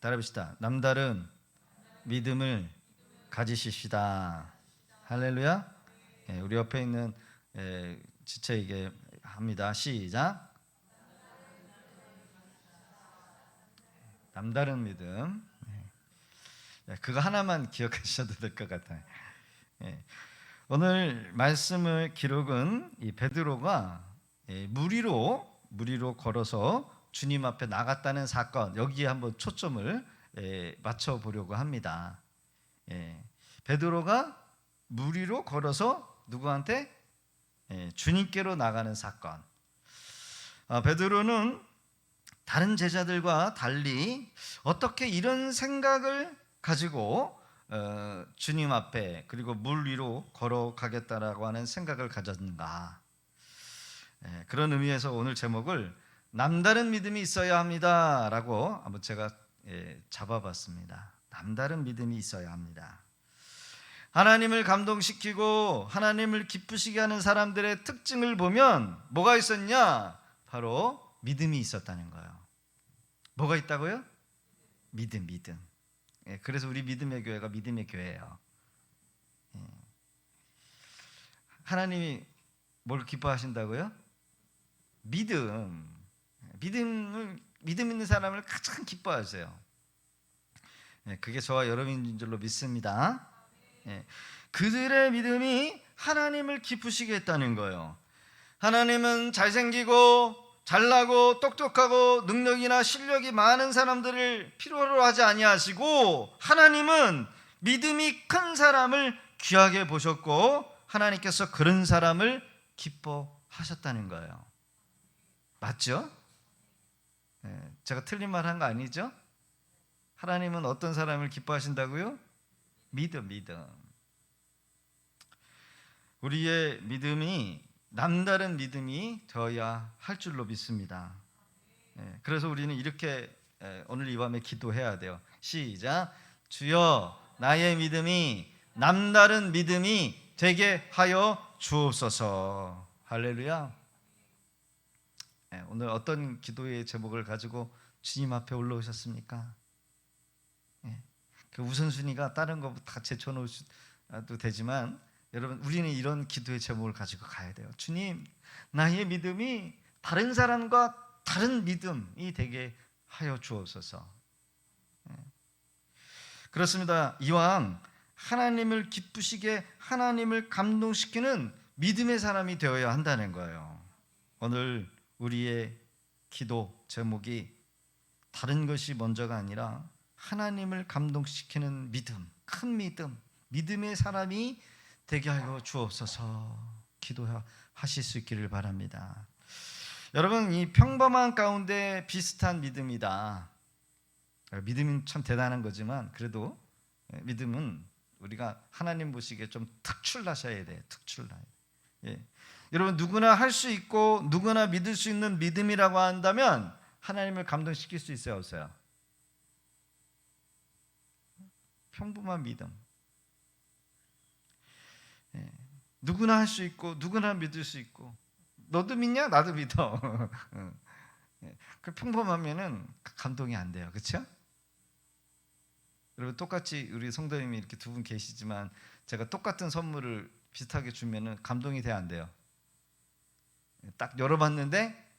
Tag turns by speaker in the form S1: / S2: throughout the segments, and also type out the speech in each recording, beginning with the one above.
S1: 따라합시다. 남다른 믿음을 가지십시다. 할렐루야. 우리 옆에 있는 지체에게 합니다. 시작. 남다른 믿음. 그거 하나만 기억하셔도 될 것 같아요. 오늘 말씀을 기록은 이 베드로가 무리로 걸어서 주님 앞에 나갔다는 사건, 여기에 한번 초점을 맞춰 보려고 합니다. 베드로가 무리로 걸어서 누구한테? 주님께로 나가는 사건. 베드로는 다른 제자들과 달리 어떻게 이런 생각을 가지고 주님 앞에 그리고 물 위로 걸어가겠다라고 하는 생각을 가졌는가? 그런 의미에서 오늘 제목을 남다른 믿음이 있어야 합니다라고 한번 제가 잡아봤습니다. 남다른 믿음이 있어야 합니다. 하나님을 감동시키고 하나님을 기쁘시게 하는 사람들의 특징을 보면 뭐가 있었냐? 바로 믿음이 있었다는 거예요. 뭐가 있다고요? 믿음. 그래서 우리 믿음의 교회가 믿음의 교회예요. 하나님이 뭘 기뻐하신다고요? 믿음 있는 사람을 가장 기뻐하세요. 그게 저와 여러분인 줄로 믿습니다. 그들의 믿음이 하나님을 기쁘시게 했다는 거예요. 하나님은 잘생기고 잘나고 똑똑하고 능력이나 실력이 많은 사람들을 필요로 하지 아니하시고 하나님은 믿음이 큰 사람을 귀하게 보셨고 하나님께서 그런 사람을 기뻐하셨다는 거예요. 맞죠? 제가 틀린 말 한 거 아니죠? 하나님은 어떤 사람을 기뻐하신다고요? 믿음. 우리의 믿음이 남다른 믿음이 되어야 할 줄로 믿습니다. 그래서 우리는 이렇게 오늘 이 밤에 기도해야 돼요. 시작. 주여 나의 믿음이 남다른 믿음이 되게 하여 주옵소서. 할렐루야. 오늘 어떤 기도의 제목을 가지고 주님 앞에 올라오셨습니까? 그 우선순위가 다른 거 다 제쳐놓으셔도 되지만 여러분 우리는 이런 기도의 제목을 가지고 가야 돼요. 주님 나의 믿음이 다른 사람과 다른 믿음이 되게 하여 주옵소서. 그렇습니다. 이왕 하나님을 기쁘시게 하나님을 감동시키는 믿음의 사람이 되어야 한다는 거예요. 오늘 우리의 기도 제목이 다른 것이 먼저가 아니라 하나님을 감동시키는 믿음, 큰 믿음, 믿음의 사람이 되게 하여 주옵소서. 기도하실 수 있기를 바랍니다. 여러분 이 평범한 가운데 비슷한 믿음이다. 믿음은 참 대단한 거지만 그래도 믿음은 우리가 하나님 보시기에 좀 특출나셔야 돼요. 여러분 누구나 할 수 있고 누구나 믿을 수 있는 믿음이라고 한다면 하나님을 감동시킬 수 있어요, 없어요? 평범한 믿음. 누구나 할 수 있고 누구나 믿을 수 있고 너도 믿냐? 나도 믿어. 그 평범하면은 감동이 안 돼요. 그렇죠? 여러분 똑같이 우리 성도님이 이렇게 두 분 계시지만 제가 똑같은 선물을 비슷하게 주면은 감동이 돼야 안 돼요. 딱 열어봤는데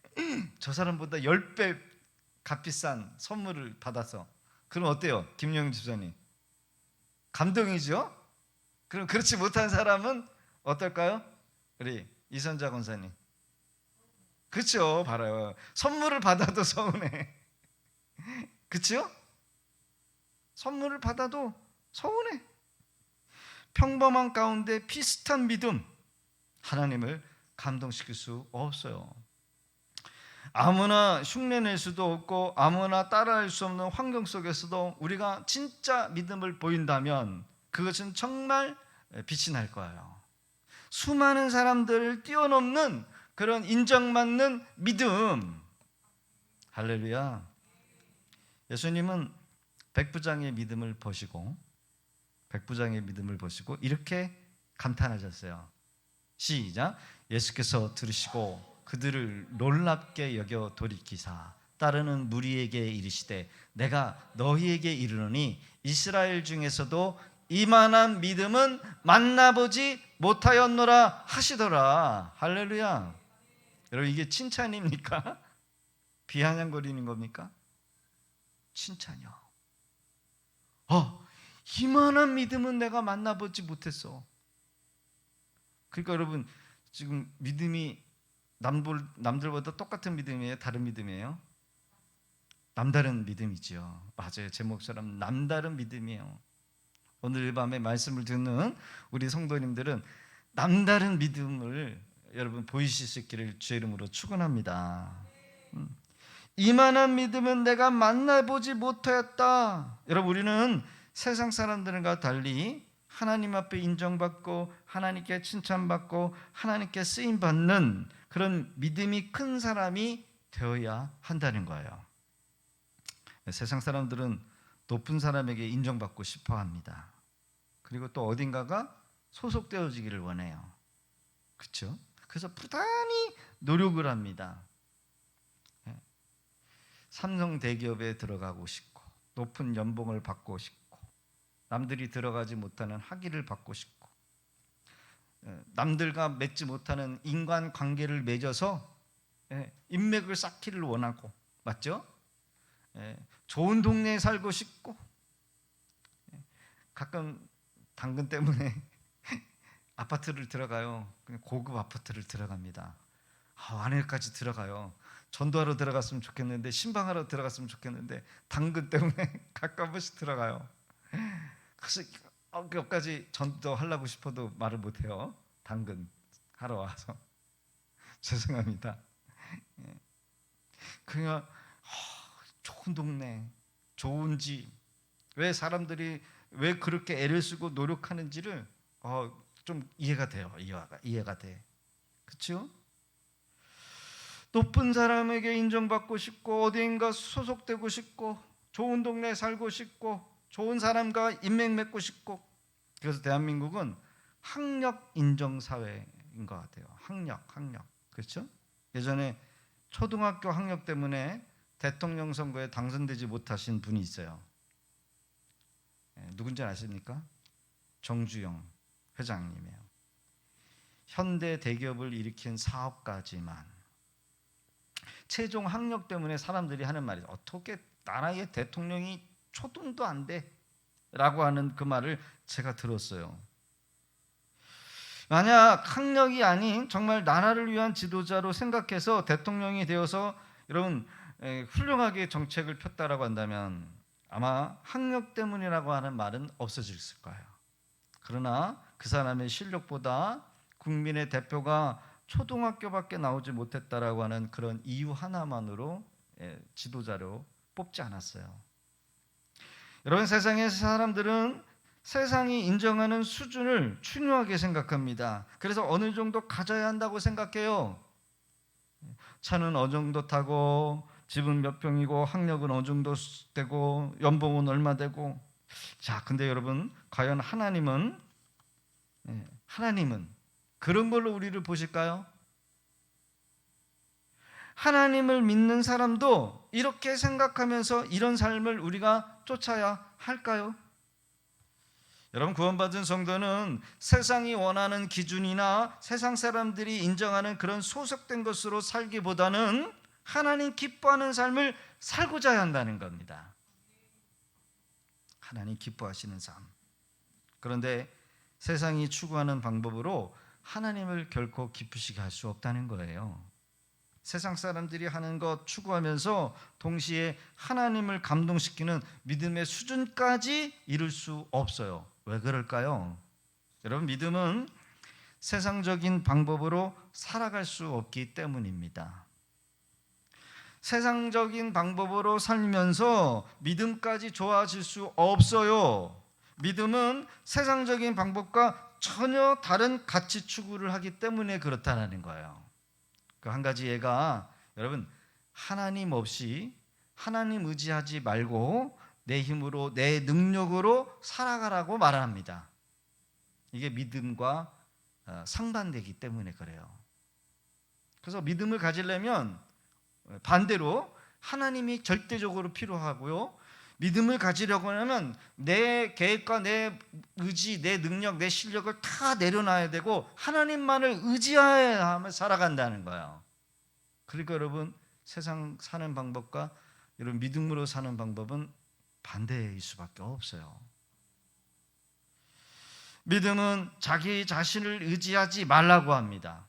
S1: 저 사람보다 10배 값비싼 선물을 받아서 그럼 어때요? 김영 집사님 감동이죠? 그럼 그렇지 못한 사람은 어떨까요? 우리 이선자 권사님 그렇죠? 바로 선물을 받아도 서운해. 그렇죠? 선물을 받아도 서운해. 평범한 가운데 비슷한 믿음 하나님을 감동시킬 수 없어요. 아무나 흉내낼 수도 없고 아무나 따라할 수 없는 환경 속에서도 우리가 진짜 믿음을 보인다면 그것은 정말 빛이 날 거예요. 수많은 사람들을 뛰어넘는 그런 인정받는 믿음. 할렐루야. 예수님은 백부장의 믿음을 보시고 이렇게 감탄하셨어요. 시작. 예수께서 들으시고 그들을 놀랍게 여겨 돌이키사 따르는 무리에게 이르시되 내가 너희에게 이르노니 이스라엘 중에서도 이만한 믿음은 만나보지 못하였노라 하시더라. 할렐루야. 여러분, 이게 칭찬입니까? 비아냥거리는 겁니까? 칭찬이요. 이만한 믿음은 내가 만나보지 못했어. 그러니까 여러분, 지금 믿음이 남들보다 똑같은 믿음이에요? 다른 믿음이에요? 남다른 믿음이죠. 맞아요. 제목처럼 남다른 믿음이에요. 오늘 밤에 말씀을 듣는 우리 성도님들은 남다른 믿음을 여러분 보이실 수 있기를 주의 이름으로 축원합니다. 이만한 믿음은 내가 만나보지 못하였다. 여러분, 우리는 세상 사람들과 달리 하나님 앞에 인정받고 하나님께 칭찬받고 하나님께 쓰임받는 그런 믿음이 큰 사람이 되어야 한다는 거예요. 세상 사람들은 높은 사람에게 인정받고 싶어 합니다. 그리고 또 어딘가가 소속되어지기를 원해요. 그렇죠? 그래서 부단히 노력을 합니다. 삼성 대기업에 들어가고 싶고 높은 연봉을 받고 싶고 남들이 들어가지 못하는 학위를 받고 싶고 남들과 맺지 못하는 인간관계를 맺어서 인맥을 쌓기를 원하고, 맞죠? 좋은 동네에 살고 싶고, 가끔 당근 때문에 아파트를 들어가요. 그냥 고급 아파트를 들어갑니다. 안에까지 들어가요. 전도하러 들어갔으면 좋겠는데, 신방하러 들어갔으면 좋겠는데 당근 때문에 가끔 한 번씩 들어가요. 그래서 몇 가지 전도하려고 싶어도 말을 못해요. 당근 하러 와서 죄송합니다. 그냥 좋은 동네, 좋은 집, 왜 사람들이 왜 그렇게 애를 쓰고 노력하는지를 좀 이해가 돼요. 이해가 돼. 그렇죠? 높은 사람에게 인정받고 싶고 어디인가 소속되고 싶고 좋은 동네에 살고 싶고 좋은 사람과 인맥 맺고 싶고. 그래서 대한민국은 학력 인정 사회인 것 같아요. 학력. 그렇죠? 예전에 초등학교 학력 때문에 대통령 선거에 당선되지 못하신 분이 있어요. 누군지 아십니까? 정주영 회장님이에요. 현대 대기업을 일으킨 사업가지만 최종 학력 때문에 사람들이 하는 말이, 어떻게 나라의 대통령이 초등도 안 돼? 라고 하는 그 말을 제가 들었어요. 만약 학력이 아닌 정말 나라를 위한 지도자로 생각해서 대통령이 되어서 여러분 훌륭하게 정책을 폈다라고 한다면 아마 학력 때문이라고 하는 말은 없어졌을 거예요. 그러나 그 사람의 실력보다 국민의 대표가 초등학교밖에 나오지 못했다라고 하는 그런 이유 하나만으로 지도자로 뽑지 않았어요. 여러분, 세상의 사람들은 세상이 인정하는 수준을 중요하게 생각합니다. 그래서 어느 정도 가져야 한다고 생각해요. 차는 어느 정도 타고 집은 몇 평이고 학력은 어느 정도 되고 연봉은 얼마 되고. 자, 근데 여러분, 과연 하나님은 그런 걸로 우리를 보실까요? 하나님을 믿는 사람도 이렇게 생각하면서 이런 삶을 우리가 쫓아야 할까요? 여러분, 구원받은 성도는 세상이 원하는 기준이나 세상 사람들이 인정하는 그런 소속된 것으로 살기보다는 하나님 기뻐하는 삶을 살고자 해야 한다는 겁니다. 하나님 기뻐하시는 삶. 그런데 세상이 추구하는 방법으로 하나님을 결코 기쁘시게 할 수 없다는 거예요. 세상 사람들이 하는 것 추구하면서 동시에 하나님을 감동시키는 믿음의 수준까지 이룰 수 없어요. 왜 그럴까요? 여러분, 믿음은 세상적인 방법으로 살아갈 수 없기 때문입니다. 세상적인 방법으로 살면서 믿음까지 좋아질 수 없어요. 믿음은 세상적인 방법과 전혀 다른 가치 추구를 하기 때문에 그렇다는 거예요. 그 한 가지 예가, 여러분, 하나님 없이 하나님 의지하지 말고 내 힘으로 내 능력으로 살아가라고 말합니다. 이게 믿음과 상반되기 때문에 그래요. 그래서 믿음을 가지려면 반대로 하나님이 절대적으로 필요하고요. 믿음을 가지려고 하면 내 계획과 내 의지, 내 능력, 내 실력을 다 내려놔야 되고 하나님만을 의지해야 하며 살아간다는 거예요. 그러니까 여러분, 세상 사는 방법과 여러분 믿음으로 사는 방법은 반대일 수밖에 없어요. 믿음은 자기 자신을 의지하지 말라고 합니다.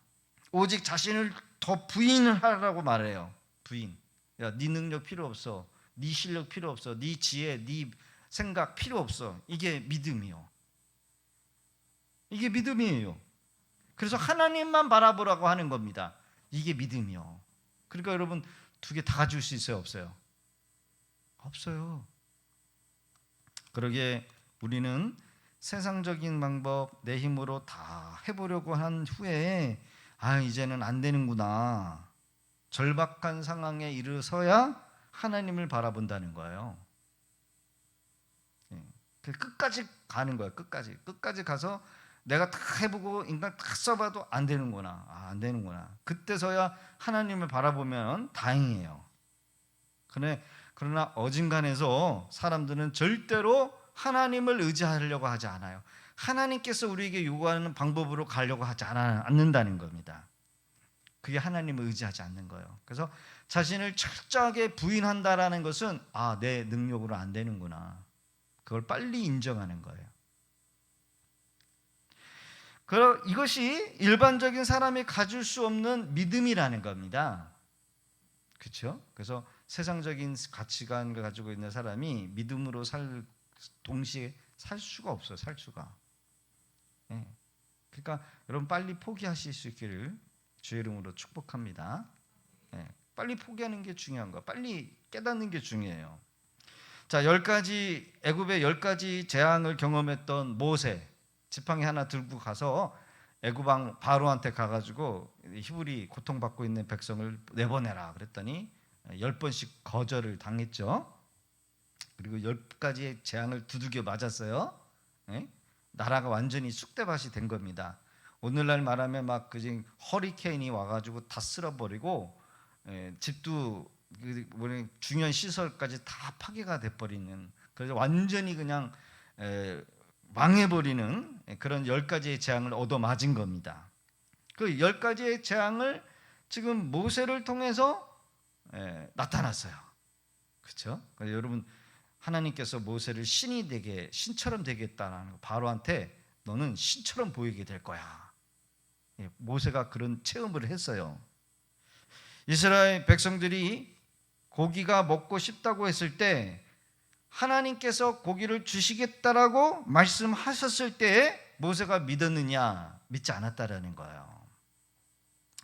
S1: 오직 자신을 더 부인을 하라고 말해요. 부인. 야, 네 능력 필요 없어. 네 실력 필요 없어. 네 지혜, 네 생각 필요 없어. 이게 믿음이요. 이게 믿음이에요. 그래서 하나님만 바라보라고 하는 겁니다. 이게 믿음이요. 그러니까 여러분, 두 개 다 가질 수 있어요, 없어요? 없어요. 그러기에 우리는 세상적인 방법 내 힘으로 다 해보려고 한 후에 이제는 안 되는구나, 절박한 상황에 이르서야 하나님을 바라본다는 거예요. 끝까지 가는 거예요. 끝까지 가서 내가 다 해보고 인간 다 써봐도 안 되는구나, 안 되는구나. 그때서야 하나님을 바라보면 다행이에요. 그러나 어진간해서 사람들은 절대로 하나님을 의지하려고 하지 않아요. 하나님께서 우리에게 요구하는 방법으로 가려고 하지 않는다는 겁니다. 그게 하나님을 의지하지 않는 거예요. 그래서 자신을 철저하게 부인한다라는 것은 내 능력으로 안 되는구나, 그걸 빨리 인정하는 거예요. 이것이 일반적인 사람이 가질 수 없는 믿음이라는 겁니다. 그렇죠? 그래서 세상적인 가치관을 가지고 있는 사람이 믿음으로 동시에 살 수가 없어요. 살 수가. 그러니까 여러분, 빨리 포기하실 수 있기를 주의 이름으로 축복합니다. 빨리 포기하는 게 중요한 거예요. 빨리 깨닫는 게 중요해요. 자, 애굽의 10가지 재앙을 경험했던 모세, 지팡이 하나 들고 가서 애굽 왕 바로한테 가가지고 히브리 고통받고 있는 백성을 내보내라 그랬더니 10번씩 거절을 당했죠. 그리고 10가지의 재앙을 두들겨 맞았어요. 나라가 완전히 쑥대밭이 된 겁니다. 오늘날 말하면 막 허리케인이 와가지고 다 쓸어버리고, 집도 중요한 시설까지 다 파괴가 돼버리는, 그래서 완전히 그냥 망해버리는 그런 10가지의 재앙을 얻어맞은 겁니다. 그 10가지의 재앙을 지금 모세를 통해서 나타났어요. 그렇죠? 여러분, 하나님께서 모세를 신처럼 되겠다는 거, 바로한테 너는 신처럼 보이게 될 거야. 모세가 그런 체험을 했어요. 이스라엘 백성들이 고기가 먹고 싶다고 했을 때 하나님께서 고기를 주시겠다라고 말씀하셨을 때 모세가 믿었느냐? 믿지 않았다라는 거예요.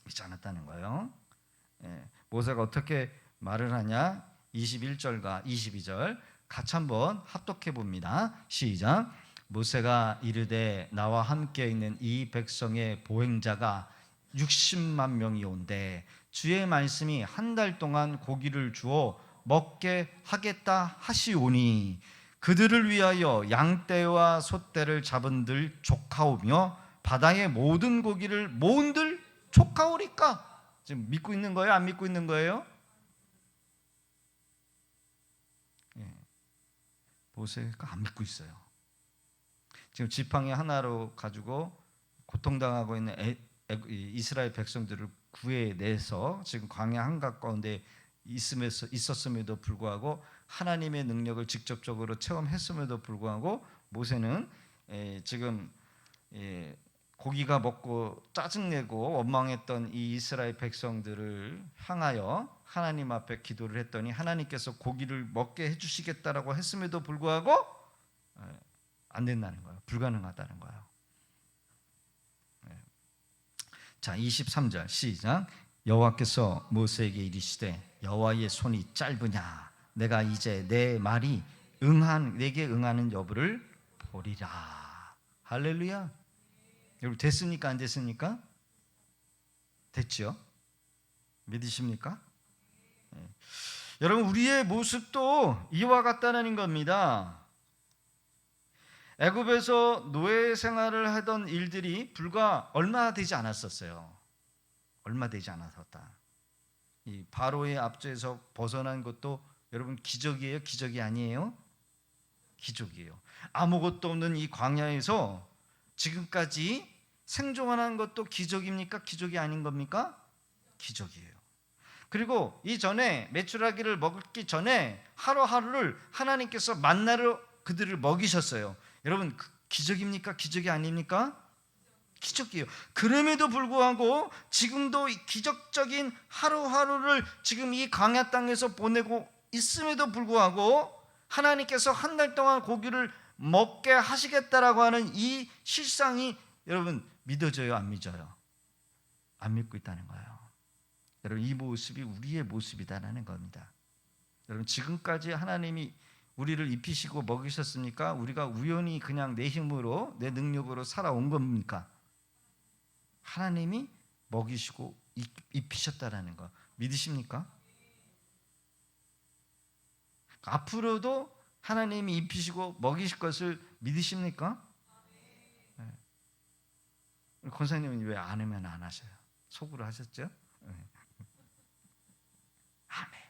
S1: 믿지 않았다는 거예요. 모세가 어떻게 말을 하냐? 21절과 22절 같이 한번 합독해 봅니다. 시작. 모세가 이르되 나와 함께 있는 이 백성의 보행자가 60만 명이 온대 주의 말씀이 한 달 동안 고기를 주어 먹게 하겠다 하시오니 그들을 위하여 양떼와 소떼를 잡은들 족하오며 바다의 모든 고기를 모은들 족하오리까? 지금 믿고 있는 거예요? 안 믿고 있는 거예요? 모세가 안 믿고 있어요. 지금 지팡이 하나로 가지고 고통당하고 있는 이스라엘 백성들을 구해내서 지금 광야 한가운데 가운데 있었음에도 불구하고 하나님의 능력을 직접적으로 체험했음에도 불구하고 모세는 지금 고기가 먹고 짜증내고 원망했던 이 이스라엘 백성들을 향하여 하나님 앞에 기도를 했더니 하나님께서 고기를 먹게 해주시겠다라고 했음에도 불구하고 안 된다는 거예요. 불가능하다는 거예요. 자, 23절 시작. 여호와께서 모세에게 이르시되 여호와의 손이 짧으냐 내가 이제 내 말이 내게 응하는 여부를 보리라. 할렐루야. 여러분, 됐습니까? 안 됐습니까? 됐죠? 믿으십니까? 여러분, 우리의 모습도 이와 같다는 겁니다. 애굽에서 노예 생활을 하던 일들이 불과 얼마 되지 않았었어요. 얼마 되지 않았었다. 이 바로의 압제에서 벗어난 것도 여러분 기적이에요? 기적이 아니에요? 기적이에요. 아무것도 없는 이 광야에서 지금까지 생존하는 것도 기적입니까? 기적이 아닌 겁니까? 기적이에요. 그리고 이전에 메추라기를 먹기 전에 하루하루를 하나님께서 만나로 그들을 먹이셨어요. 여러분 기적입니까? 기적이 아닙니까? 기적이에요. 그럼에도 불구하고 지금도 이 기적적인 하루하루를 지금 이 광야 땅에서 보내고 있음에도 불구하고 하나님께서 한 달 동안 고기를 먹게 하시겠다라고 하는 이 실상이 여러분 믿어져요? 안 믿어져요? 안 믿고 있다는 거예요. 여러분 이 모습이 우리의 모습이다라는 겁니다. 여러분 지금까지 하나님이 우리를 입히시고 먹이셨습니까? 우리가 우연히 그냥 내 힘으로 내 능력으로 살아온 겁니까? 하나님이 먹이시고 입히셨다라는 거 믿으십니까? 앞으로도 하나님이 입히시고 먹이실 것을 믿으십니까? 네. 권사님은 왜 안 하면 안 하셔요? 속으로 하셨죠? 네. 아멘.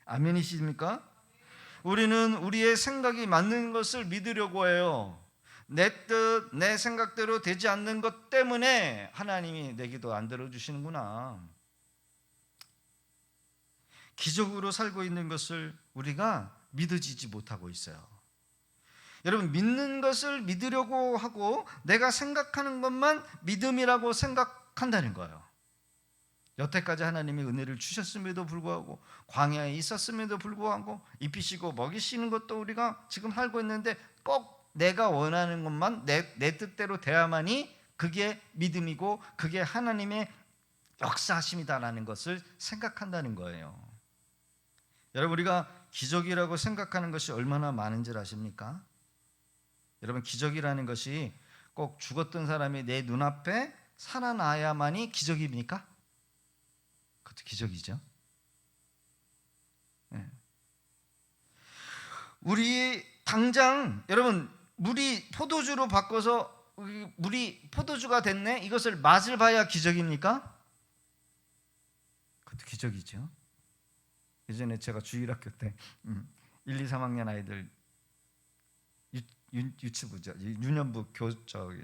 S1: 아멘이십니까? 우리는 우리의 생각이 맞는 것을 믿으려고 해요. 내 뜻, 내 생각대로 되지 않는 것 때문에 하나님이 내 기도 안 들어주시는구나. 기적으로 살고 있는 것을 우리가 믿어지지 못하고 있어요. 여러분 믿는 것을 믿으려고 하고 내가 생각하는 것만 믿음이라고 생각한다는 거예요. 여태까지 하나님이 은혜를 주셨음에도 불구하고 광야에 있었음에도 불구하고 입히시고 먹이시는 것도 우리가 지금 살고 있는데 꼭 내가 원하는 것만 내 뜻대로 돼야만이 그게 믿음이고 그게 하나님의 역사하심이다라는 것을 생각한다는 거예요. 여러분 우리가 기적이라고 생각하는 것이 얼마나 많은 줄 아십니까? 여러분 기적이라는 것이 꼭 죽었던 사람이 내 눈앞에 살아나야만이 기적입니까? 그것도 기적이죠. 네. 우리 당장 여러분 물이 포도주로 바꿔서 물이 포도주가 됐네. 이것을 맛을 봐야 기적입니까? 그것도 기적이죠. 예전에 제가 주일학교 때 1, 2, 3학년 아이들 유치부죠. 유년부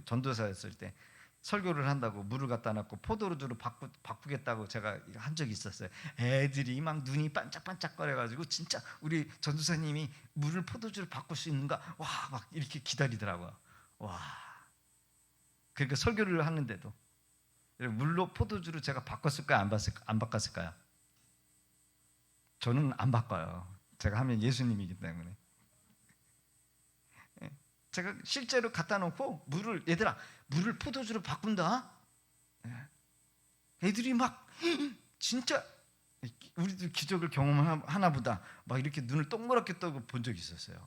S1: 전도사였을 때 설교를 한다고 물을 갖다 놨고 포도주로 바꾸겠다고 제가 한 적이 있었어요. 애들이 막 눈이 반짝반짝거려가지고 진짜 우리 전도사님이 물을 포도주로 바꿀 수 있는가? 와, 막 이렇게 기다리더라고요. 와, 그러니까 설교를 하는데도 물로 포도주로 제가 바꿨을까요? 안 바꿨을까요? 저는 안 바꿔요. 제가 하면 예수님이기 때문에. 제가 실제로 갖다 놓고 얘들아 물을 포도주로 바꾼다. 애들이 막 진짜 우리도 기적을 경험하나 보다 막 이렇게 눈을 동그랗게 뜨고 본 적이 있었어요.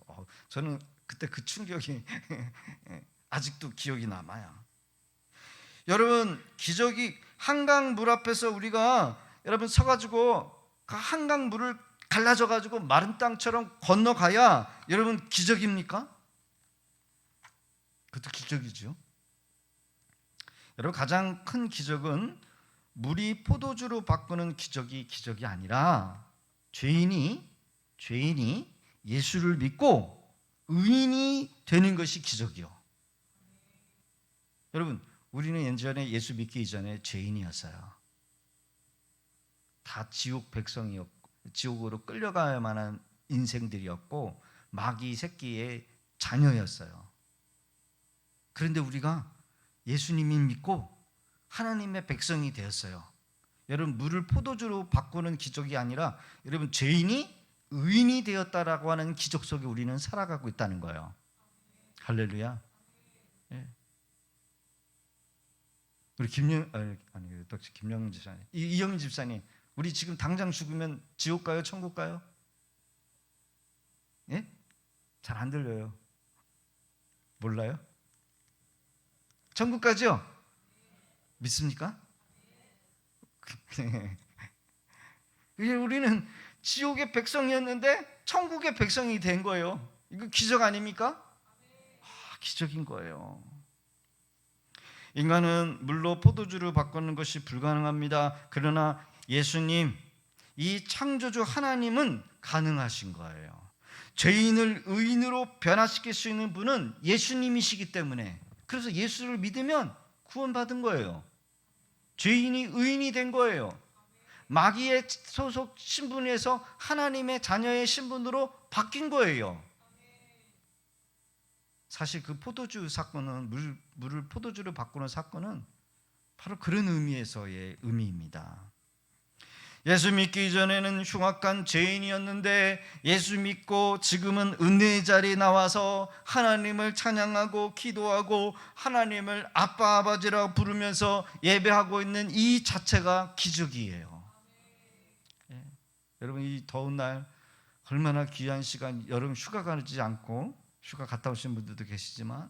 S1: 저는 그때 그 충격이 아직도 기억이 남아요. 여러분 기적이 한강 물 앞에서 우리가 여러분 서가지고 그 한강 물을 갈라져가지고 마른 땅처럼 건너가야 여러분 기적입니까? 그것도 기적이죠. 여러분 가장 큰 기적은 물이 포도주로 바꾸는 기적이 아니라 죄인이 예수를 믿고 의인이 되는 것이 기적이요. 여러분 우리는 예전에 예수 믿기 이전에 죄인이었어요. 다 지옥 백성이었고 지옥으로 끌려가야만 한 인생들이었고 마귀 새끼의 자녀였어요. 그런데 우리가 예수님이 믿고 하나님의 백성이 되었어요. 여러분 물을 포도주로 바꾸는 기적이 아니라 여러분 죄인이 의인이 되었다라고 하는 기적 속에 우리는 살아가고 있다는 거예요. 할렐루야. 예. 우리 김영민 집사님, 이영민 집사님, 우리 지금 당장 죽으면 지옥 가요, 천국 가요? 예? 잘 안 들려요. 몰라요? 천국 가죠? 믿습니까? 우리는 지옥의 백성이었는데 천국의 백성이 된 거예요. 이거 기적 아닙니까? 기적인 거예요. 인간은 물로 포도주를 바꾸는 것이 불가능합니다. 그러나 예수님 이 창조주 하나님은 가능하신 거예요. 죄인을 의인으로 변화시킬 수 있는 분은 예수님이시기 때문에, 그래서 예수를 믿으면 구원받은 거예요. 죄인이 의인이 된 거예요. 마귀의 소속 신분에서 하나님의 자녀의 신분으로 바뀐 거예요. 사실 그 포도주 사건은, 물을 포도주로 바꾸는 사건은 바로 그런 의미에서의 의미입니다. 예수 믿기 전에는 흉악한 죄인이었는데 예수 믿고 지금은 은혜의 자리에 나와서 하나님을 찬양하고 기도하고 하나님을 아빠 아버지라고 부르면서 예배하고 있는 이 자체가 기적이에요. 예. 여러분, 이 더운 날 얼마나 귀한 시간, 여름 휴가 가지 않고 휴가 갔다 오신 분들도 계시지만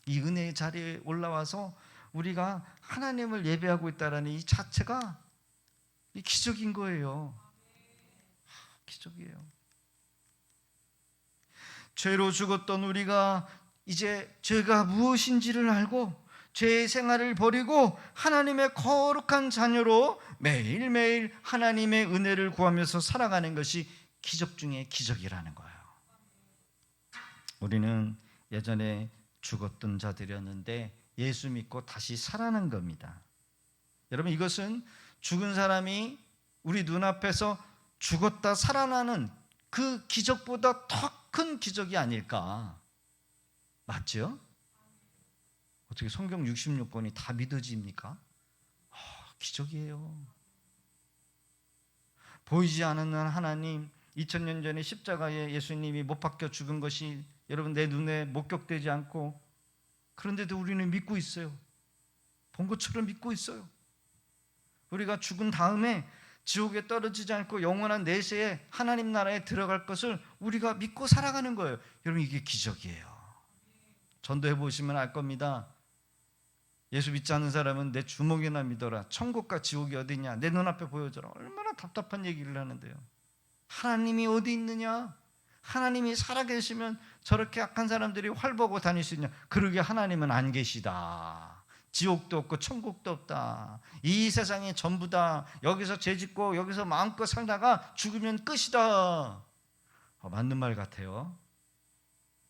S1: 이 은혜의 자리에 올라와서 우리가 하나님을 예배하고 있다는 이 자체가 이 기적인 거예요. 기적이에요. 죄로 죽었던 우리가 이제 죄가 무엇인지를 알고 죄의 생활을 버리고 하나님의 거룩한 자녀로 매일매일 하나님의 은혜를 구하면서 살아가는 것이 기적 중에 기적이라는 거예요. 우리는 예전에 죽었던 자들이었는데 예수 믿고 다시 살아난 겁니다. 여러분, 이것은 죽은 사람이 우리 눈앞에서 죽었다 살아나는 그 기적보다 더 큰 기적이 아닐까. 맞죠? 어떻게 성경 66권이 다 믿어집니까? 기적이에요. 보이지 않는 하나님, 2000년 전에 십자가에 예수님이 못 박혀 죽은 것이 여러분 내 눈에 목격되지 않고, 그런데도 우리는 믿고 있어요. 본 것처럼 믿고 있어요. 우리가 죽은 다음에 지옥에 떨어지지 않고 영원한 내세에 하나님 나라에 들어갈 것을 우리가 믿고 살아가는 거예요. 여러분, 이게 기적이에요. 전도해 보시면 알 겁니다. 예수 믿지 않는 사람은 내 주먹이나 믿어라. 천국과 지옥이 어디냐, 내 눈앞에 보여줘라. 얼마나 답답한 얘기를 하는데요. 하나님이 어디 있느냐? 하나님이 살아계시면 저렇게 악한 사람들이 활보고 다닐 수 있냐? 그러게 하나님은 안 계시다. 지옥도 없고 천국도 없다. 이 세상이 전부다. 여기서 죄짓고 여기서 마음껏 살다가 죽으면 끝이다. 맞는 말 같아요.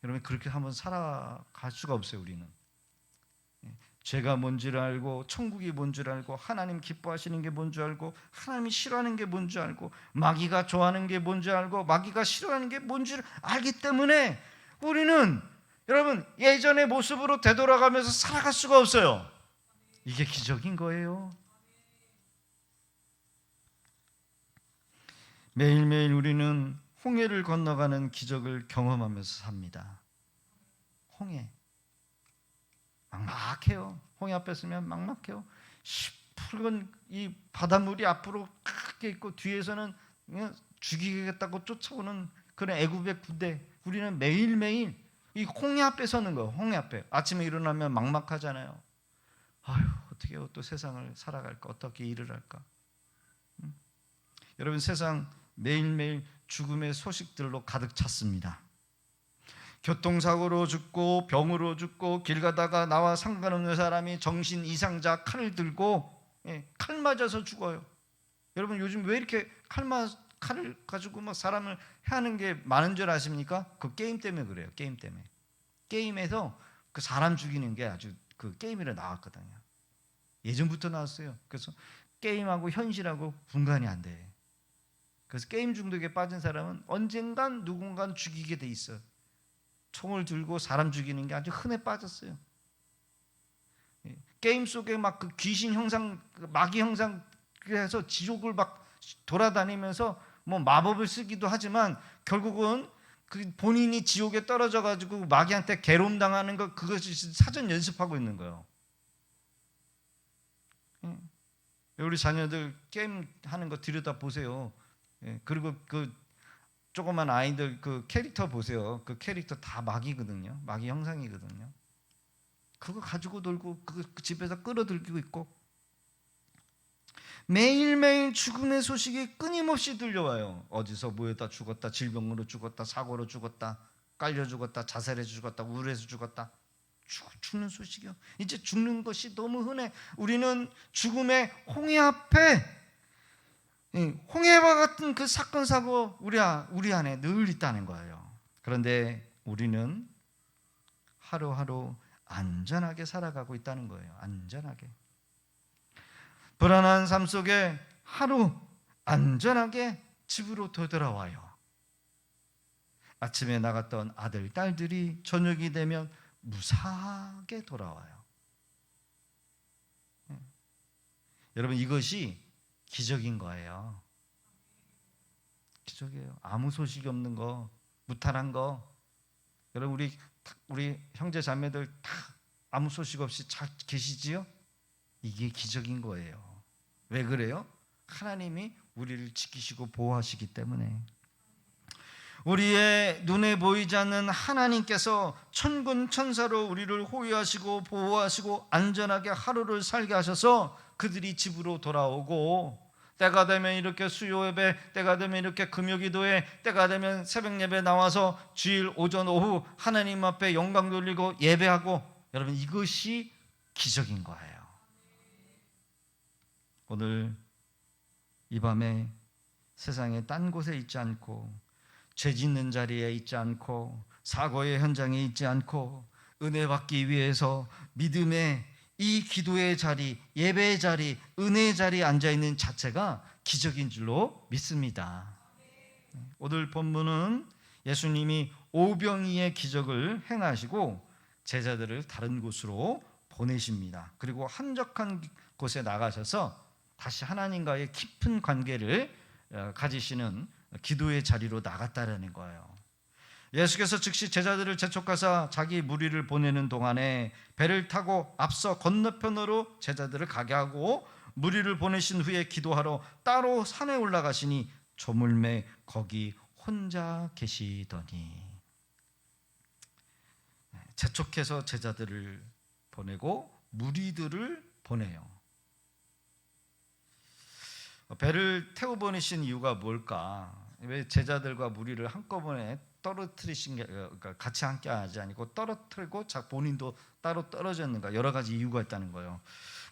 S1: 여러분, 그렇게 한번 살아갈 수가 없어요. 우리는 죄가 뭔지를 알고, 천국이 뭔지를 알고, 하나님 기뻐하시는 게 뭔지 알고, 하나님이 싫어하는 게 뭔지 알고, 마귀가 좋아하는 게 뭔지 알고, 마귀가 싫어하는 게 뭔지를 알기 때문에 우리는 여러분 예전의 모습으로 되돌아가면서 살아갈 수가 없어요. 이게 기적인 거예요. 매일매일 우리는 홍해를 건너가는 기적을 경험하면서 삽니다. 홍해 막막해요. 홍해 앞에 서면 막막해요. 시뻘건 이 바닷물이 앞으로 크게 있고 뒤에서는 그냥 죽이겠다고 쫓아오는 그런 애굽의 군대. 우리는 매일매일 이 홍해 앞에 서는 거예요. 홍해 앞에. 아침에 일어나면 막막하잖아요. 아유, 어떻게 또 세상을 살아갈까? 어떻게 일을 할까? 여러분, 세상 매일매일 죽음의 소식들로 가득 찼습니다. 교통사고로 죽고 병으로 죽고 길 가다가 나와 상관없는 사람이 정신 이상자 칼을 들고 칼 맞아서 죽어요. 여러분, 요즘 왜 이렇게 칼을 가지고 막 사람을 해하는 게 많은 줄 아십니까? 그 게임 때문에 그래요. 게임 때문에. 게임에서 그 사람 죽이는 게 아주 그 게임으로 나왔거든요. 예전부터 나왔어요. 그래서 게임하고 현실하고 분간이 안 돼. 그래서 게임 중독에 빠진 사람은 언젠간 누군가는 죽이게 돼 있어요. 총을 들고 사람 죽이는 게 아주 흔해 빠졌어요. 게임 속에 막 그 귀신 형상, 마귀 형상, 그래서 지옥을 막 돌아다니면서 뭐 마법을 쓰기도 하지만 결국은 그 본인이 지옥에 떨어져 가지고 마귀한테 괴로움 당하는 거, 그것이 사전 연습하고 있는 거예요. 우리 자녀들 게임 하는 거 들여다 보세요. 그리고 그 조그만 아이들 그 캐릭터 보세요. 그 캐릭터 다 마귀거든요. 마귀 형상이거든요. 그거 가지고 놀고 그 집에서 끌어들이고 있고, 매일매일 죽음의 소식이 끊임없이 들려와요. 어디서 뭐에다 죽었다, 질병으로 죽었다, 사고로 죽었다, 깔려 죽었다, 자살해서 죽었다, 우울해서 죽었다. 죽는 소식이요. 이제 죽는 것이 너무 흔해. 우리는 죽음의 홍해 앞에 홍해와 같은 그 사건 사고 우리 안에 늘 있다는 거예요. 그런데 우리는 하루하루 안전하게 살아가고 있다는 거예요. 안전하게. 불안한 삶 속에 하루 안전하게 집으로 되돌아와요. 아침에 나갔던 아들, 딸들이 저녁이 되면 무사하게 돌아와요. 여러분, 이것이 기적인 거예요. 기적이에요. 아무 소식이 없는 거, 무탈한 거. 여러분, 우리 형제 자매들 다 아무 소식 없이 잘 계시지요? 이게 기적인 거예요. 왜 그래요? 하나님이 우리를 지키시고 보호하시기 때문에. 우리의 눈에 보이지 않는 하나님께서 천군 천사로 우리를 호위하시고 보호하시고 안전하게 하루를 살게 하셔서 그들이 집으로 돌아오고, 때가 되면 이렇게 수요 예배, 때가 되면 이렇게 금요 기도회, 때가 되면 새벽 예배 나와서 주일 오전 오후 하나님 앞에 영광 돌리고 예배하고, 여러분, 이것이 기적인 거예요. 오늘 이 밤에 세상에 딴 곳에 있지 않고, 죄 짓는 자리에 있지 않고, 사고의 현장에 있지 않고, 은혜 받기 위해서 믿음의 이 기도의 자리, 예배의 자리, 은혜의 자리에 앉아있는 자체가 기적인 줄로 믿습니다. 오늘 본문은 예수님이 오병이의 기적을 행하시고 제자들을 다른 곳으로 보내십니다. 그리고 한적한 곳에 나가셔서 다시 하나님과의 깊은 관계를 가지시는 기도의 자리로 나갔다라는 거예요. 예수께서 즉시 제자들을 재촉하사 자기 무리를 보내는 동안에 배를 타고 앞서 건너편으로 제자들을 가게 하고, 무리를 보내신 후에 기도하러 따로 산에 올라가시니 조물매 거기 혼자 계시더니. 재촉해서 제자들을 보내고 무리들을 보내요. 배를 태워 보내신 이유가 뭘까? 왜 제자들과 무리를 한꺼번에 떨어뜨리신 게, 그러니까 같이 함께 하지 않고 떨어뜨리고 본인도 따로 떨어졌는가? 여러 가지 이유가 있다는 거예요.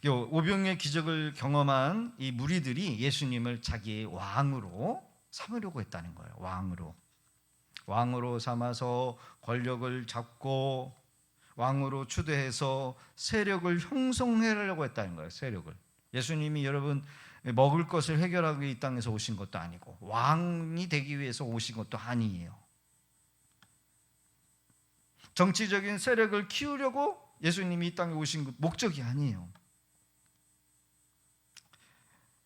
S1: 오병이의 기적을 경험한 이 무리들이 예수님을 자기의 왕으로 삼으려고 했다는 거예요. 왕으로 삼아서 권력을 잡고 왕으로 추대해서 세력을 형성하려고 했다는 거예요. 세력을. 예수님이 여러분 먹을 것을 해결하기 이 땅에서 오신 것도 아니고 왕이 되기 위해서 오신 것도 아니에요. 정치적인 세력을 키우려고 예수님이 이 땅에 오신 목적이 아니에요.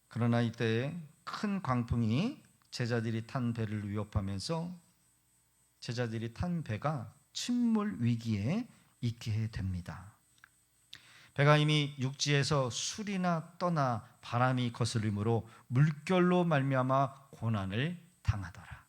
S1: 그러나 이때 큰 광풍이 제자들이 탄 배를 위협하면서 제자들이 탄 배가 침몰 위기에 있게 됩니다. 배가 이미 육지에서 술이나 떠나 바람이 거스림으로 물결로 말미암아 고난을 당하더라.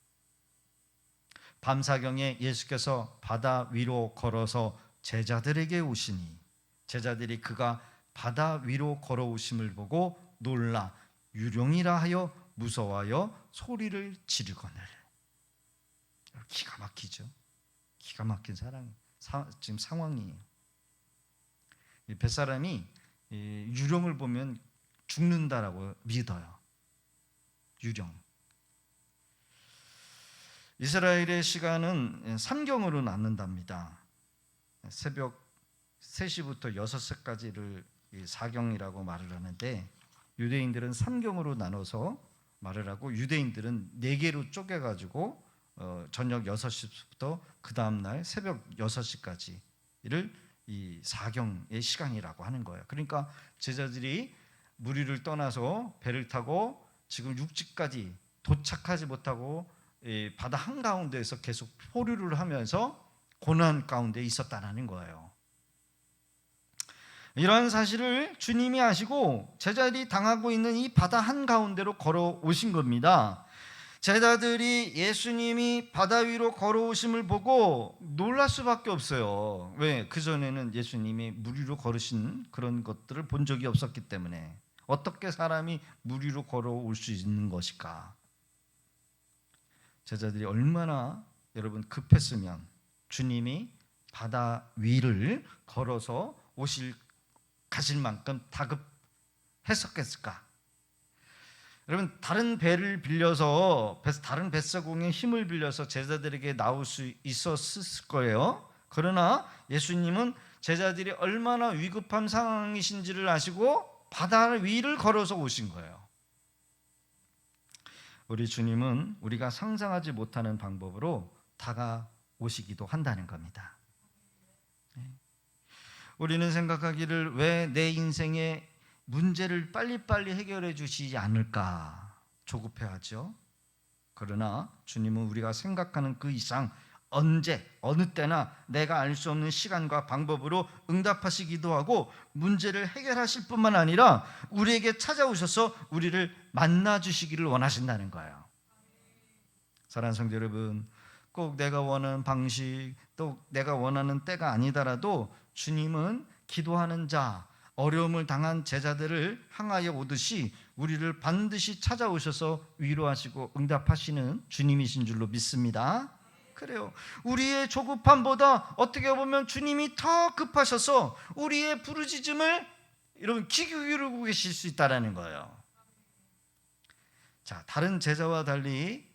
S1: 밤사경에 예수께서 바다 위로 걸어서 제자들에게 오시니 제자들이 그가 바다 위로 걸어오심을 보고 놀라 유령이라 하여 무서워하여 소리를 지르거늘. 기가 막히죠. 기가 막힌 지금 상황이에요. 뱃사람이 유령을 보면 죽는다라고 믿어요. 유령. 이스라엘의 시간은 삼경으로 나눈답니다. 새벽 3시부터 6시까지를 사경이라고 말을 하는데, 유대인들은 삼경으로 나눠서 말을 하고, 유대인들은 4개로 쪼개가지고 저녁 6시부터 그 다음날 새벽 6시까지를 이 사경의 시간이라고 하는 거예요. 그러니까 제자들이 무리를 떠나서 배를 타고 지금 육지까지 도착하지 못하고 바다 한가운데에서 계속 포류를 하면서 고난 가운데 있었다는 거예요. 이러한 사실을 주님이 아시고 제자들이 당하고 있는 이 바다 한가운데로 걸어오신 겁니다. 제자들이 예수님이 바다 위로 걸어오심을 보고 놀랄 수밖에 없어요. 왜? 그전에는 예수님이 물 위로 걸으신 그런 것들을 본 적이 없었기 때문에. 어떻게 사람이 물 위로 걸어올 수 있는 것일까? 제자들이 얼마나 여러분 급했으면 주님이 바다 위를 걸어서 가실 만큼 다급했었겠을까? 여러분 다른 뱃사공의 힘을 빌려서 제자들에게 나올 수 있었을 거예요. 그러나 예수님은 제자들이 얼마나 위급한 상황이신지를 아시고 바다 위를 걸어서 오신 거예요. 우리 주님은 우리가 상상하지 못하는 방법으로 다가오시기도 한다는 겁니다. 우리는 생각하기를 왜 내 인생의 문제를 빨리빨리 해결해 주시지 않을까 조급해하죠. 그러나 주님은 우리가 생각하는 그 이상 언제 어느 때나 내가 알 수 없는 시간과 방법으로 응답하시기도 하고 문제를 해결하실 뿐만 아니라 우리에게 찾아오셔서 우리를 만나 주시기를 원하신다는 거예요. 사랑하는 성도 여러분, 꼭 내가 원하는 방식 또 내가 원하는 때가 아니더라도 주님은 기도하는 자, 어려움을 당한 제자들을 향하여 오듯이 우리를 반드시 찾아오셔서 위로하시고 응답하시는 주님이신 줄로 믿습니다. 그래요. 우리의 조급함보다 어떻게 보면 주님이 더 급하셔서 우리의 부르짖음을 여러분 귀 기울이고 계실 수 있다는 거예요. 자, 다른 제자와 달리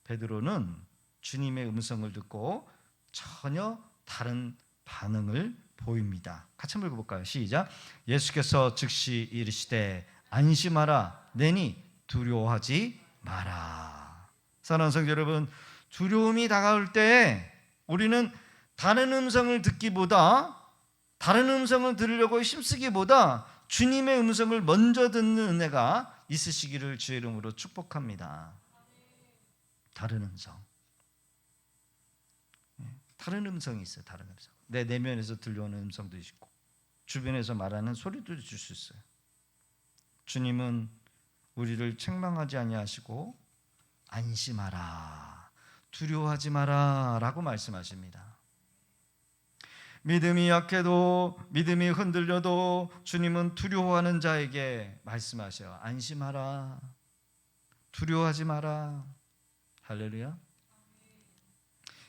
S1: 베드로는 주님의 음성을 듣고 전혀 다른 반응을 보입니다. 같이 한번 읽어볼까요? 시작. 예수께서 즉시 이르시되 안심하라 내니 두려워하지 마라. 사랑하는 성도 여러분, 두려움이 다가올 때 우리는 다른 음성을 듣기보다 다른 음성을 들으려고 힘쓰기보다 주님의 음성을 먼저 듣는 은혜가 있으시기를 주의 이름으로 축복합니다. 다른 음성. 다른 음성이 있어요. 다른 음성. 내 내면에서 들려오는 음성도 있고 주변에서 말하는 소리도 줄 수 있어요. 주님은 우리를 책망하지 아니하시고 안심하라, 두려워하지 마라 라고 말씀하십니다. 믿음이 약해도 믿음이 흔들려도 주님은 두려워하는 자에게 말씀하셔요. 안심하라, 두려워하지 마라. 할렐루야.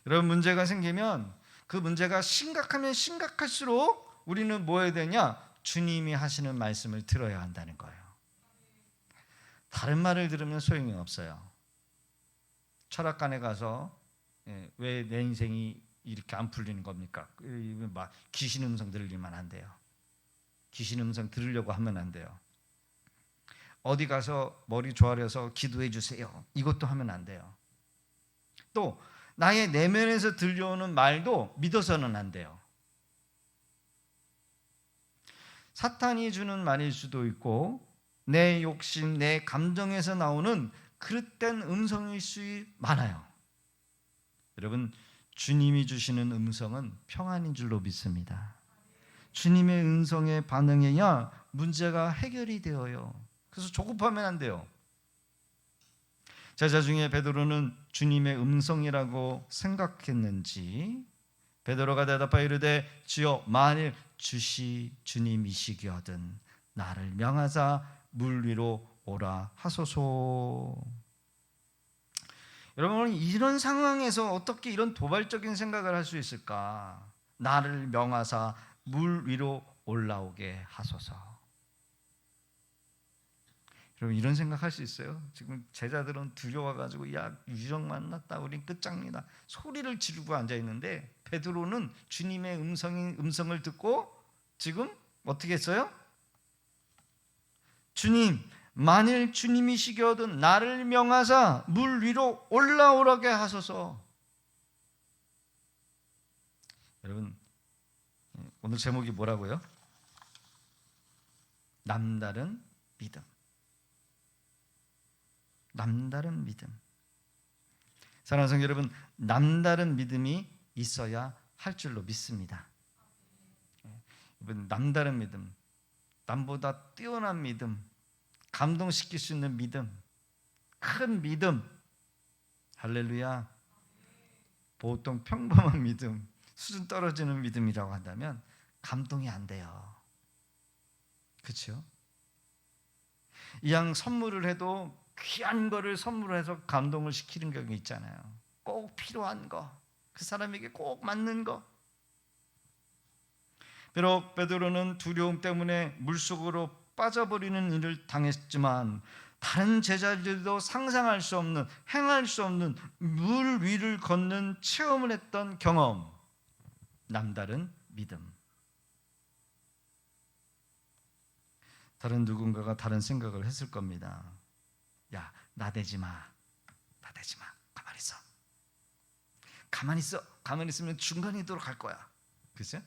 S1: 여러분, 문제가 생기면 그 문제가 심각하면 심각할수록 우리는 뭐 해야 되냐? 주님이 하시는 말씀을 들어야 한다는 거예요. 다른 말을 들으면 소용이 없어요. 철학관에 가서 왜 내 인생이 이렇게 안 풀리는 겁니까? 막 귀신 음성 들리면 안 돼요. 귀신 음성 들으려고 하면 안 돼요. 어디 가서 머리 조아려서 기도해 주세요. 이것도 하면 안 돼요. 또 나의 내면에서 들려오는 말도 믿어서는 안 돼요. 사탄이 주는 말일 수도 있고 내 욕심, 내 감정에서 나오는 그릇된 음성일 수 많아요. 여러분, 주님이 주시는 음성은 평안인 줄로 믿습니다. 주님의 음성에 반응해야 문제가 해결이 되어요. 그래서 조급하면 안 돼요. 제자 중에 베드로는 주님의 음성이라고 생각했는지 베드로가 대답하여 이르되 주여 만일 주님이시거든 나를 명하사 물 위로 오라 하소서. 여러분, 이런 상황에서 어떻게 이런 도발적인 생각을 할 수 있을까? 나를 명하사 물 위로 올라오게 하소서. 여러분, 이런 생각할 수 있어요? 지금 제자들은 두려워가지고 야 유령 만났다, 우린 끝장이다 소리를 지르고 앉아 있는데 베드로는 주님의 음성을 듣고 지금 어떻게 했어요? 주님, 만일 주님이시거든 나를 명하사 물 위로 올라오라게 하소서. 여러분, 오늘 제목이 뭐라고요? 남다른 믿음. 남다른 믿음. 사랑하는 성도 여러분, 남다른 믿음이 있어야 할 줄로 믿습니다. 남다른 믿음, 남보다 뛰어난 믿음, 감동시킬 수 있는 믿음, 큰 믿음. 할렐루야. 보통 평범한 믿음, 수준 떨어지는 믿음이라고 한다면 감동이 안 돼요. 그렇죠? 이왕 선물을 해도 귀한 거를 선물해서 감동을 시키는 경우 있잖아요. 꼭 필요한 거, 그 사람에게 꼭 맞는 거. 비록 베드로는 두려움 때문에 물속으로 빠져버리는 일을 당했지만 다른 제자들도 상상할 수 없는, 행할 수 없는 물 위를 걷는 체험을 했던 경험, 남다른 믿음. 다른 누군가가 다른 생각을 했을 겁니다. 야, 나대지 마. 나대지 마. 가만히 있어. 가만히 있어. 가만히 있으면 중간이도록 갈 거야. 그렇죠?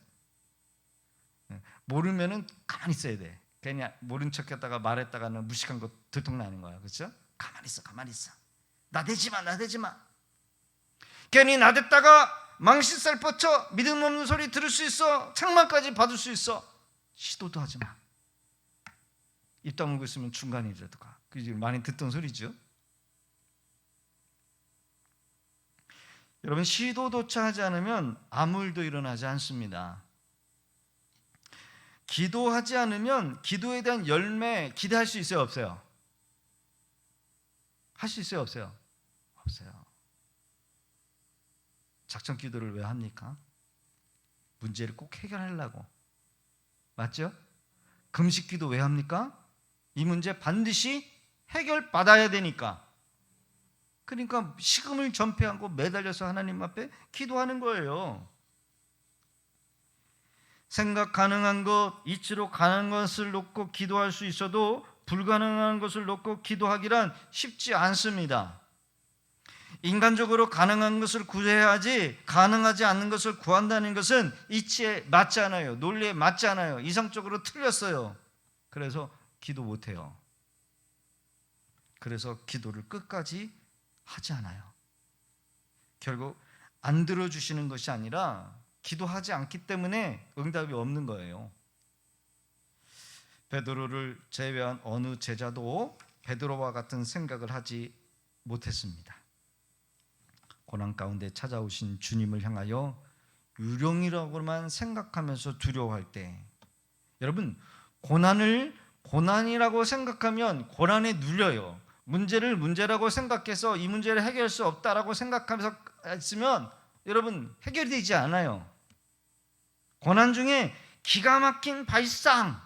S1: 모르면은 가만히 있어야 돼. 그냥 모른 척했다가 말했다가는 무식한 거 들통나는 거야. 그렇죠? 가만히 있어. 가만히 있어. 나대지 마. 나대지 마. 괜히 나댔다가 망신살 뻗쳐 믿음 없는 소리 들을 수 있어. 책망까지 받을 수 있어. 시도도 하지 마. 입 다물고 있으면 중간이라도 가. 그게 많이 듣던 소리죠. 여러분, 시도조차 하지 않으면 아무 일도 일어나지 않습니다. 기도하지 않으면 기도에 대한 열매 기대할 수 있어요, 없어요? 할 수 있어요, 없어요? 없어요. 작전 기도를 왜 합니까? 문제를 꼭 해결하려고. 맞죠? 금식 기도 왜 합니까? 이 문제 반드시 해결받아야 되니까. 그러니까 식음을 전폐하고 매달려서 하나님 앞에 기도하는 거예요. 생각 가능한 것, 이치로 가능한 것을 놓고 기도할 수 있어도 불가능한 것을 놓고 기도하기란 쉽지 않습니다. 인간적으로 가능한 것을 구해야지 가능하지 않는 것을 구한다는 것은 이치에 맞지 않아요. 논리에 맞지 않아요. 이성적으로 틀렸어요. 그래서 기도 못해요. 그래서 기도를 끝까지 하지 않아요. 결국 안 들어주시는 것이 아니라 기도하지 않기 때문에 응답이 없는 거예요. 베드로를 제외한 어느 제자도 베드로와 같은 생각을 하지 못했습니다. 고난 가운데 찾아오신 주님을 향하여 유령이라고만 생각하면서 두려워할 때, 여러분, 고난을 고난이라고 생각하면 고난에 눌려요. 문제를 문제라고 생각해서 이 문제를 해결할 수 없다라고 생각하면서 있으면 여러분 해결되지 않아요. 고난 중에 기가 막힌 발상,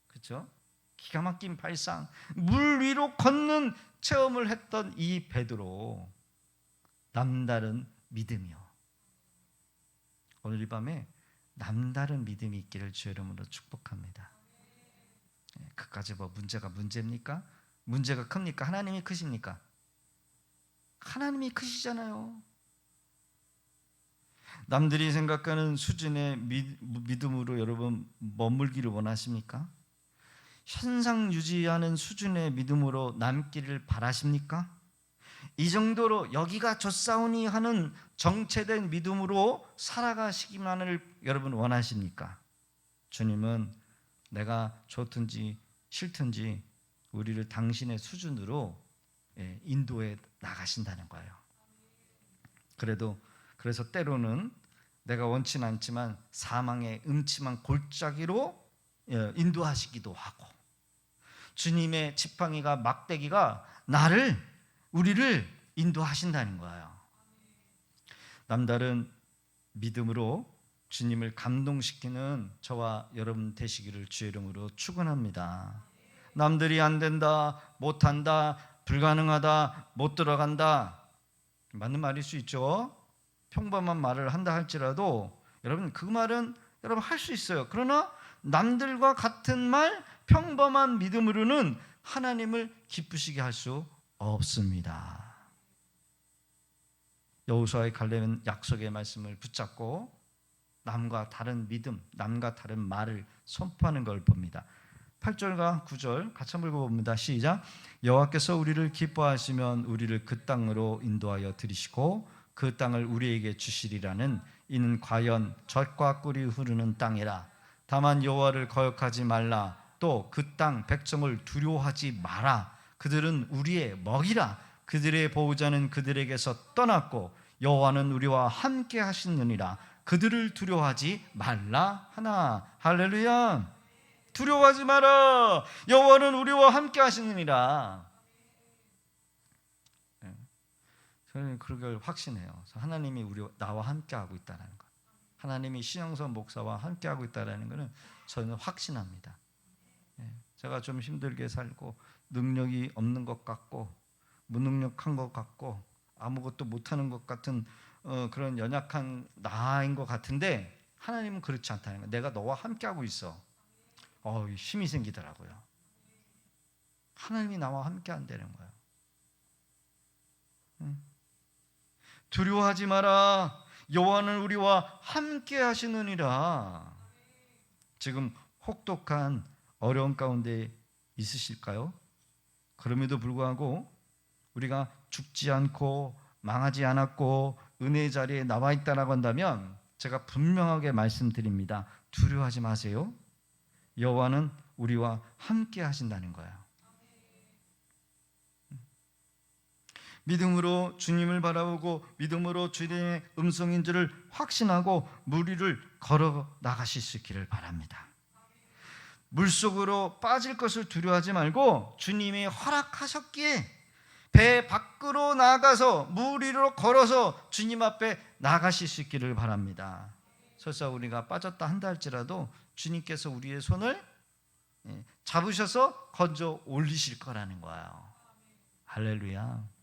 S1: 그렇죠? 기가 막힌 발상, 물 위로 걷는 체험을 했던 이 베드로, 남다른 믿음이요. 오늘 이 밤에 남다른 믿음이 있기를 주의 이름으로 축복합니다. 그까지 뭐 문제가 문제입니까? 문제가 큽니까? 하나님이 크십니까? 하나님이 크시잖아요. 남들이 생각하는 수준의 믿음으로 여러분 머물기를 원하십니까? 현상 유지하는 수준의 믿음으로 남기를 바라십니까? 이 정도로 여기가 좋사오니 하는 정체된 믿음으로 살아가시기만을 여러분 원하십니까? 주님은 내가 좋든지 싫든지 우리를 당신의 수준으로 인도해 나가신다는 거예요. 그래서 때로는 내가 원치는 않지만 사망의 음침한 골짜기로 인도하시기도 하고, 주님의 지팡이가 막대기가 우리를 인도하신다는 거예요. 남다른 믿음으로 주님을 감동시키는 저와 여러분 되시기를 주의 이름으로 축원합니다. 남들이 안 된다, 못한다, 불가능하다, 못 들어간다, 맞는 말일 수 있죠. 평범한 말을 한다 할지라도 여러분 그 말은 여러분 할 수 있어요. 그러나 남들과 같은 말, 평범한 믿음으로는 하나님을 기쁘시게 할 수 없습니다. 여호수아의 갈렙은 약속의 말씀을 붙잡고 남과 다른 믿음, 남과 다른 말을 선포하는 걸 봅니다. 8절과 9절 같이 한번 읽어봅니다. 시작. 여호와께서 우리를 기뻐하시면 우리를 그 땅으로 인도하여 들이시고 그 땅을 우리에게 주시리라는 이는 과연 젖과 꿀이 흐르는 땅이라. 다만 여호와를 거역하지 말라. 또 그 땅 백성을 두려워하지 마라. 그들은 우리의 먹이라. 그들의 보호자는 그들에게서 떠났고 여호와는 우리와 함께 하시느니라. 그들을 두려워하지 말라 하나. 할렐루야. 두려워하지 마라. 여호와는 우리와 함께 하시느니라. 저는 그걸 확신해요. 하나님이 나와 함께 하고 있다는 것, 하나님이 신영선 목사와 함께 하고 있다는 것은 저는 확신합니다. 제가 좀 힘들게 살고 능력이 없는 것 같고 무능력한 것 같고 아무것도 못하는 것 같은 그런 연약한 나인 것 같은데 하나님은 그렇지 않다는 거예요. 내가 너와 함께하고 있어. 힘이 생기더라고요. 하나님이 나와 함께한다는 거예요. 두려워하지 마라. 여호와는 우리와 함께 하시느니라. 지금 혹독한 어려운 가운데 있으실까요? 그럼에도 불구하고 우리가 죽지 않고 망하지 않았고 은혜의 자리에 나와 있다라고 한다면 제가 분명하게 말씀드립니다. 두려워하지 마세요. 여호와는 우리와 함께 하신다는 거예요. 믿음으로 주님을 바라보고 믿음으로 주님의 음성인 줄을 확신하고 물 위를 걸어 나가실 수 있기를 바랍니다. 물속으로 빠질 것을 두려워하지 말고 주님이 허락하셨기에 배 밖으로 나가서 물 위로 걸어서 주님 앞에 나가실 수 있기를 바랍니다. 설사 우리가 빠졌다 한다 할지라도 주님께서 우리의 손을 잡으셔서 건져 올리실 거라는 거예요. 할렐루야.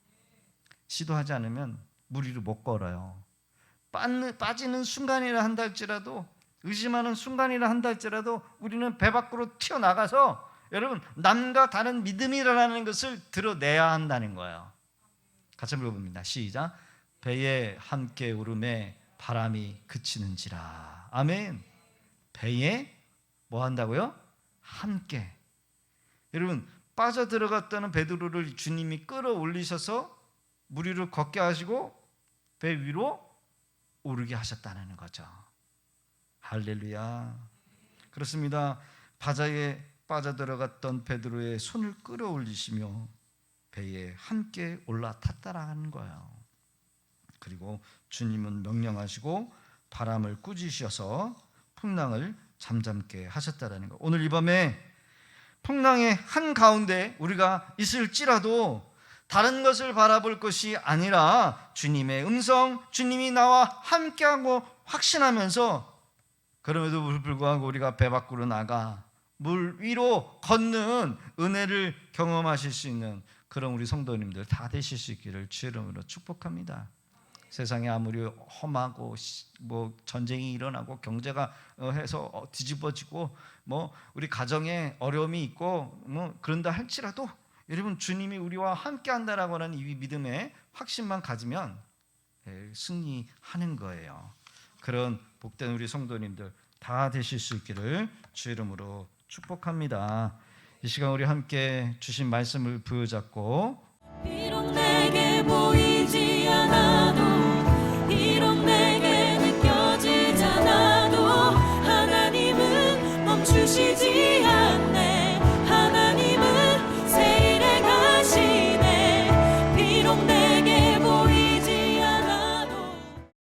S1: 시도하지 않으면 물 위로 못 걸어요. 빠지는 순간이라 한다 할지라도 의심하는 순간이라 한다 할지라도 우리는 배 밖으로 튀어나가서 여러분 남과 다른 믿음이라는 것을 드러내야 한다는 거예요. 같이 읽어봅니다. 시작. 배에 함께 오름에 바람이 그치는지라. 아멘. 배에 뭐 한다고요? 함께. 여러분 빠져들어갔다는 베드로를 주님이 끌어올리셔서 물 위로 걷게 하시고 배 위로 오르게 하셨다는 거죠. 할렐루야. 그렇습니다. 바다에 빠져들어갔던 베드로의 손을 끌어올리시며 배에 함께 올라탔다라는 거예요. 그리고 주님은 명령하시고 바람을 꾸짖으셔서 풍랑을 잠잠게 하셨다라는 거. 오늘 이 밤에 풍랑의 한가운데 우리가 있을지라도 다른 것을 바라볼 것이 아니라 주님의 음성, 주님이 나와 함께하고 확신하면서 그럼에도 불구하고 우리가 배 밖으로 나가 물 위로 걷는 은혜를 경험하실 수 있는 그런 우리 성도님들 다 되실 수 있기를 주의 이름으로 축복합니다. 세상에 아무리 험하고 뭐 전쟁이 일어나고 경제가 해서 뒤집어지고 뭐 우리 가정에 어려움이 있고 뭐 그런다 할지라도 여러분 주님이 우리와 함께 한다라고 하는 이 믿음의 확신만 가지면 승리하는 거예요. 그런 복된 우리 성도님들 다 되실 수 있기를 주의 이름으로 축복합니다. 이 시간 우리 함께 주신 말씀을 부여잡고
S2: 비록 내게 보이